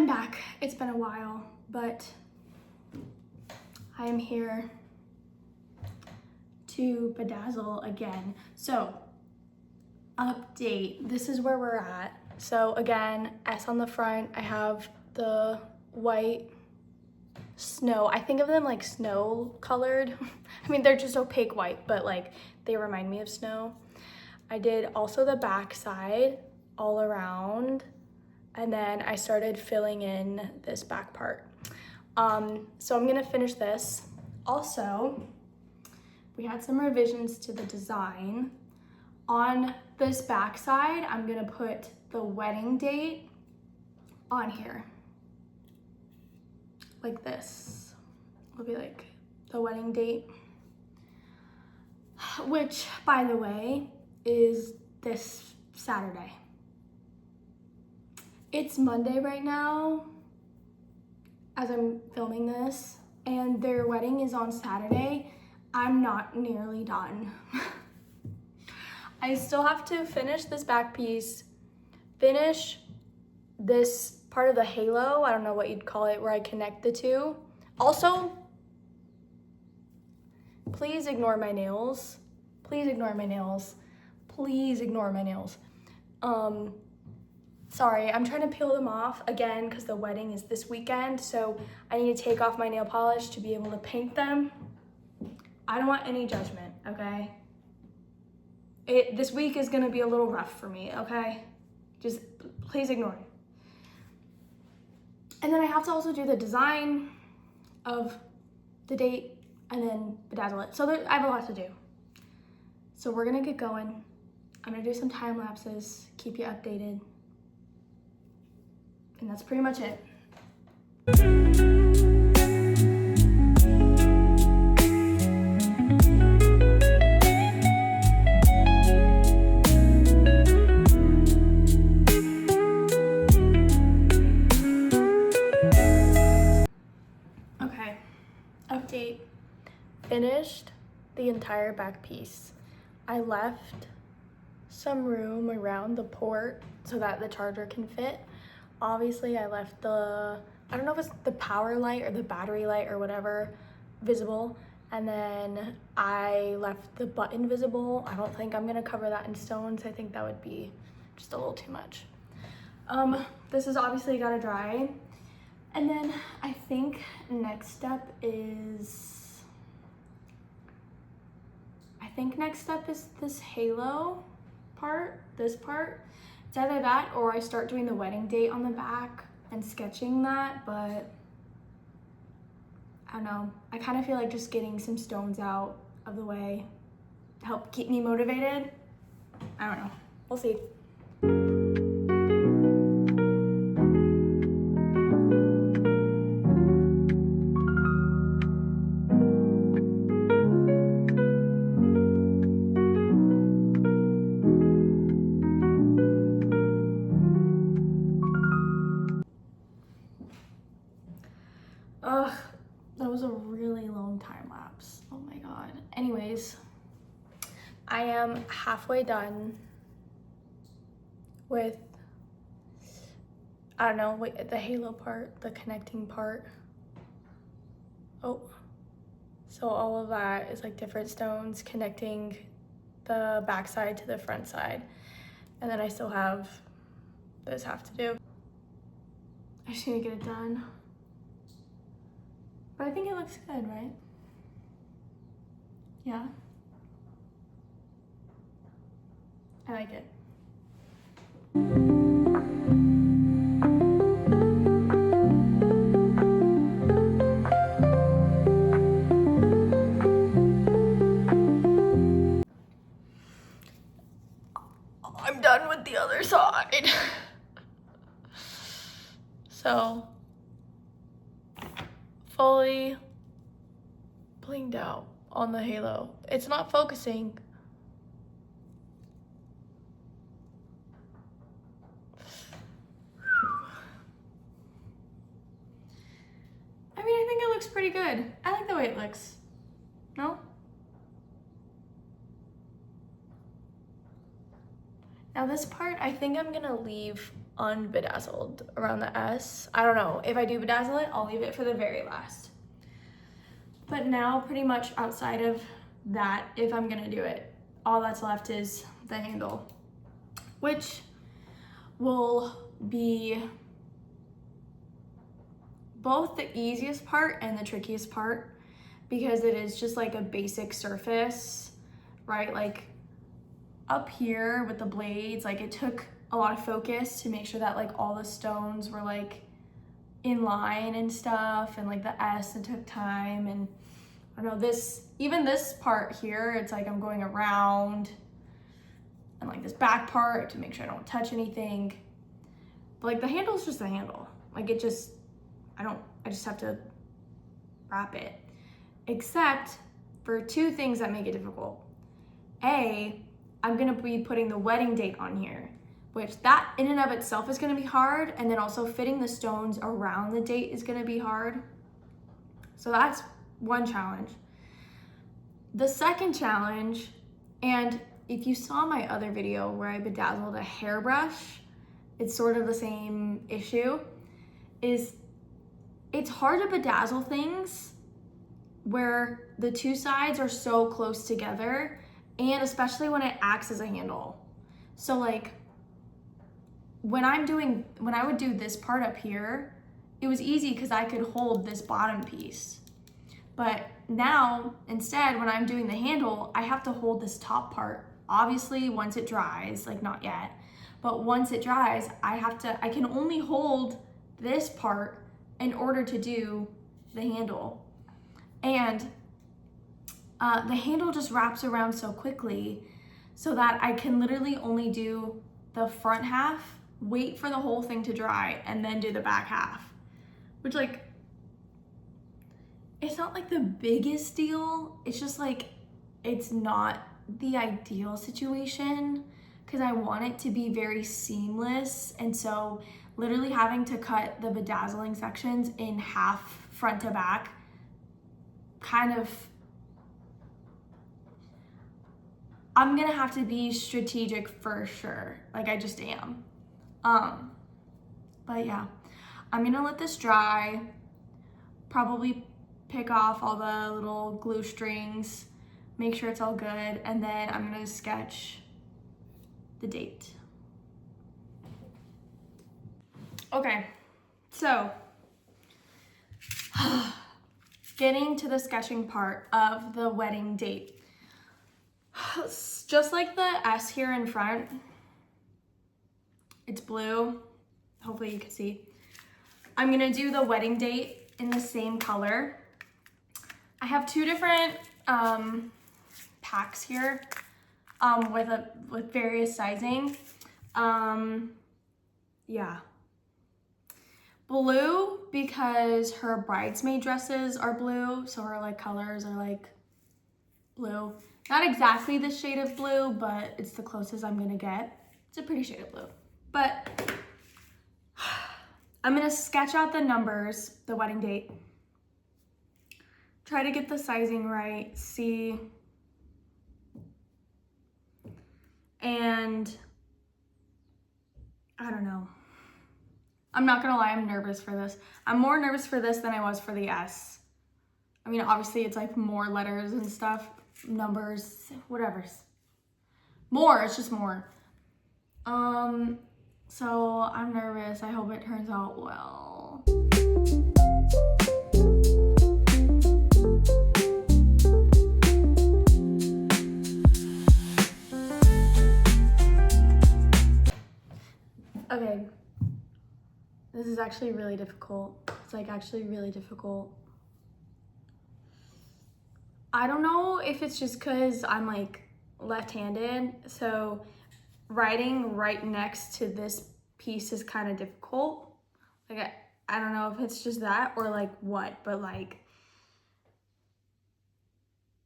I'm back. It's been a while, but I am here to bedazzle again. So, update, this is where we're at. So again, S on the front, I have the white snow. I think of them like snow colored. I mean, they're just opaque white, but like they remind me of snow. I did also the back side all around, and then I started filling in this back part. So I'm gonna finish this. Also, we had some revisions to the design. On this back side, I'm gonna put the wedding date on here. Like this. It'll be like the wedding date. Which, by the way, is this Saturday. It's Monday right now as I'm filming this, and their wedding is on Saturday. I'm not nearly done. I still have to finish this back piece, finish this part of the halo, I don't know what you'd call it, where I connect the two. Also, please ignore my nails. Please ignore my nails. Please ignore my nails. Sorry, I'm trying to peel them off again because the wedding is this weekend, so I need to take off my nail polish to be able to paint them. I don't want any judgment, okay? This week is gonna be a little rough for me, okay? Just please ignore it. And then I have to also do the design of the date and then bedazzle it. So I have a lot to do. So we're gonna get going. I'm gonna do some time lapses, keep you updated. And that's pretty much it. Okay, update. Finished the entire back piece. I left some room around the port so that the charger can fit. Obviously, I left I don't know if it's the power light or the battery light or whatever visible. And then I left the button visible. I don't think I'm gonna cover that in stones. I think that would be just a little too much. This is obviously gotta dry. And then I think next step is, this halo part, this part. It's either that or I start doing the wedding date on the back and sketching that, but I don't know. I kind of feel like just getting some stones out of the way to help keep me motivated. I don't know. We'll see. Ugh, that was a really long time lapse. Oh my god. Anyways, I am halfway done with, I don't know, the halo part, the connecting part. Oh, so all of that is like different stones connecting the back side to the front side. And then I still have this half to do. I just need to get it done. But I think it looks good, right? Yeah. I like it. I'm done with the other side. So, fully blinged out on the halo. It's not focusing. I mean, I think it looks pretty good. I like the way it looks. No? Now this part, I think I'm gonna leave unbedazzled around the S. I don't know. If I do bedazzle it, I'll leave it for the very last. But now pretty much outside of that, if I'm gonna do it, all that's left is the handle, which will be both the easiest part and the trickiest part, because it is just like a basic surface, right? Like up here with the blades, like it took a lot of focus to make sure that like all the stones were like in line and stuff, and like the S, it took time. And I don't know, even this part here, it's like I'm going around, and like this back part to make sure I don't touch anything. But like the handle is just the handle. Like it just, I just have to wrap it. Except for two things that make it difficult. A, I'm gonna be putting the wedding date on here, which that in and of itself is gonna be hard. And then also fitting the stones around the date is gonna be hard. So that's one challenge. The second challenge, and if you saw my other video where I bedazzled a hairbrush, it's sort of the same issue, is it's hard to bedazzle things where the two sides are so close together, and especially when it acts as a handle. So like when I would do this part up here, it was easy because I could hold this bottom piece. But now instead, when I'm doing the handle, I have to hold this top part. Obviously once it dries, like not yet, but once it dries, I can only hold this part in order to do the handle. And the handle just wraps around so quickly so that I can literally only do the front half, wait for the whole thing to dry, and then do the back half. Which like, it's not like the biggest deal. It's just like, it's not the ideal situation because I want it to be very seamless. And so literally having to cut the bedazzling sections in half front to back kind of, I'm gonna have to be strategic for sure. Like I just am. But yeah, I'm gonna let this dry, probably pick off all the little glue strings, make sure it's all good, and then I'm gonna sketch the date. Okay, so getting to the sketching part of the wedding date. Just like the S here in front, it's blue. Hopefully you can see. I'm gonna do the wedding date in the same color. I have two different packs here with various sizing. Yeah. Blue because her bridesmaid dresses are blue, so her like colors are like blue. Not exactly the shade of blue, but it's the closest I'm gonna get. It's a pretty shade of blue. But I'm gonna sketch out the numbers, the wedding date. Try to get the sizing right, see. And I don't know. I'm not gonna lie, I'm nervous for this. I'm more nervous for this than I was for the S. I mean, obviously it's like more letters and stuff, numbers, whatever. More, it's just more. So I'm nervous. I hope it turns out well. Okay. This is actually really difficult. It's like actually really difficult. I don't know if it's just because I'm like left-handed, so writing right next to this piece is kind of difficult. Like I don't know if it's just that or like what, but like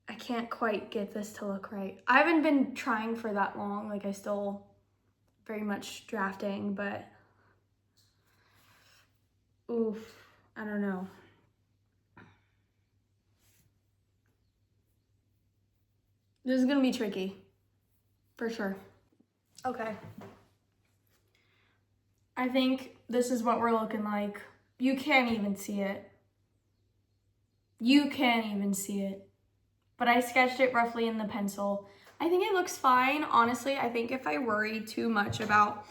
I can't quite get this to look right. I haven't been trying for that long, like I still very much drafting, but oof, I don't know. This is gonna be tricky, for sure. Okay. I think this is what we're looking like. You can't even see it. You can't even see it. But I sketched it roughly in the pencil. I think it looks fine. Honestly, I think if I worry too much about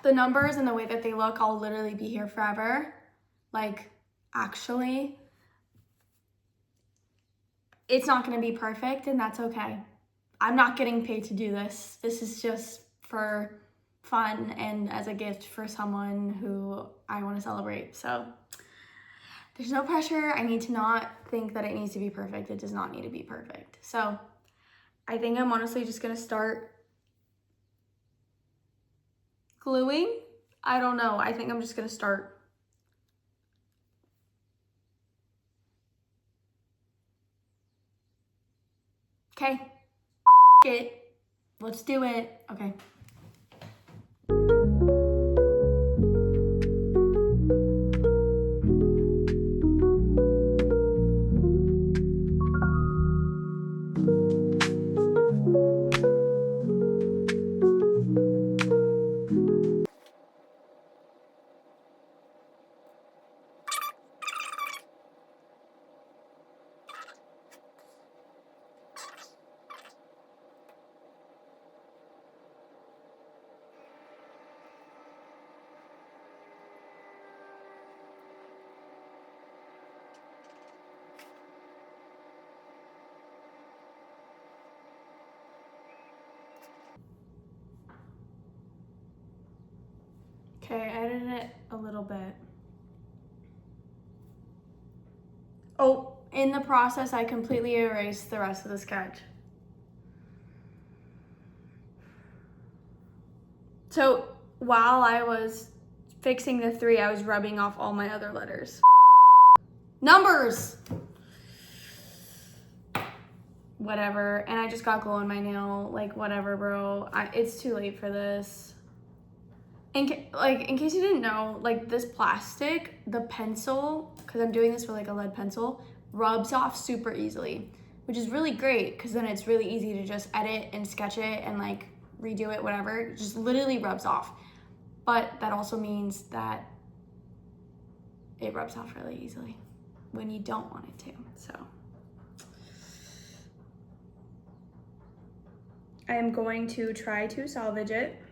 the numbers and the way that they look, I'll literally be here forever. Like, actually, it's not gonna be perfect, and that's okay. I'm not getting paid to do this. This is just for fun and as a gift for someone who I want to celebrate. So there's no pressure. I need to not think that it needs to be perfect. It does not need to be perfect. So I think I'm honestly just gonna start gluing. I don't know. I think I'm just gonna start. Okay. It. Let's do it. Okay. Okay, I edited it a little bit. Oh, in the process, I completely erased the rest of the sketch. So while I was fixing the 3, I was rubbing off all my other letters. Numbers! Whatever. And I just got glue on my nail. Like, whatever, bro. It's too late for this. In case you didn't know, like, this plastic, the pencil, because I'm doing this with like a lead pencil, rubs off super easily, which is really great because then it's really easy to just edit and sketch it and like redo it, whatever. It just literally rubs off. But that also means that it rubs off really easily when you don't want it to. So I am going to try to salvage it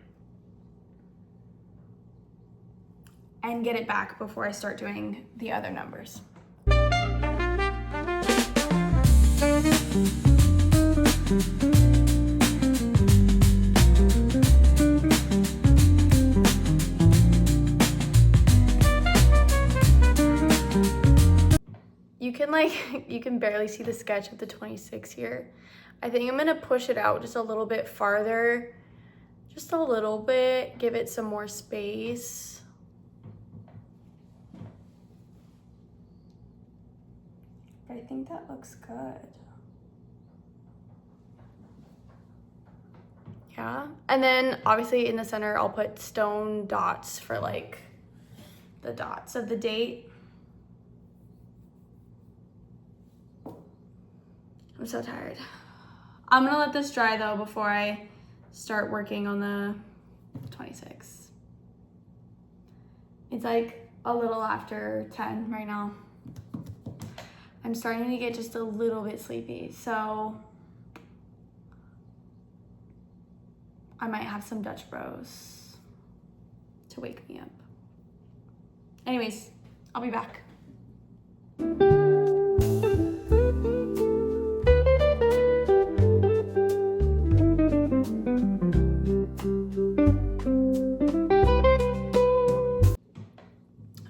and get it back before I start doing the other numbers. You can barely see the sketch of the 26 here. I think I'm gonna push it out just a little bit farther, just a little bit, give it some more space. But I think that looks good. Yeah, and then obviously in the center, I'll put stone dots for like the dots of the date. I'm so tired. I'm gonna let this dry though before I start working on the 26. It's like a little after 10 right now. I'm starting to get just a little bit sleepy, so I might have some Dutch Bros to wake me up. Anyways, I'll be back.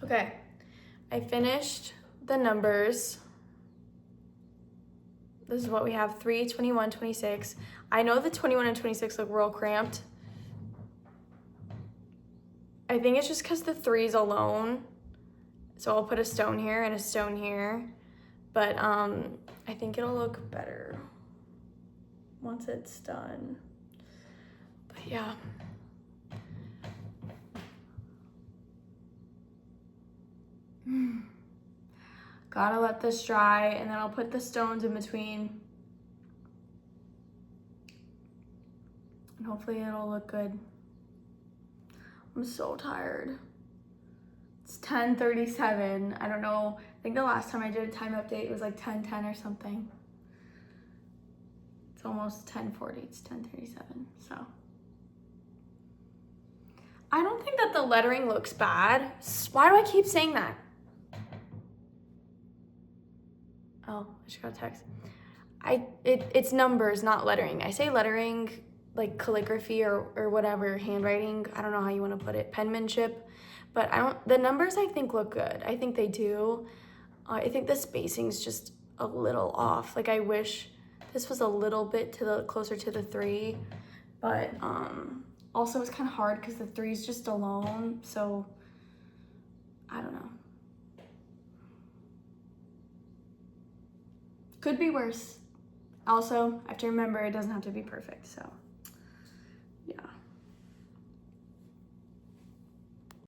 Okay, I finished the numbers. This is what we have, 3, 21, 26. I know the 21 and 26 look real cramped. I think it's just because the 3's alone. So I'll put a stone here and a stone here. But I think it'll look better once it's done. But yeah. Gotta let this dry, and then I'll put the stones in between. And hopefully it'll look good. I'm so tired. It's 10:37. I don't know. I think the last time I did a time update was like 10:10 or something. It's almost 10:40. It's 10:37. So I don't think that the lettering looks bad. Why do I keep saying that? Oh, I just got a text. It's numbers, not lettering. I say lettering like calligraphy or whatever, handwriting. I don't know how you want to put it, penmanship. But the numbers I think look good. I think they do. I think the spacing's just a little off. Like I wish this was a little bit closer to the 3, but also it's kind of hard because the 3 is just alone. So I don't know. Could be worse. Also, I have to remember it doesn't have to be perfect, so.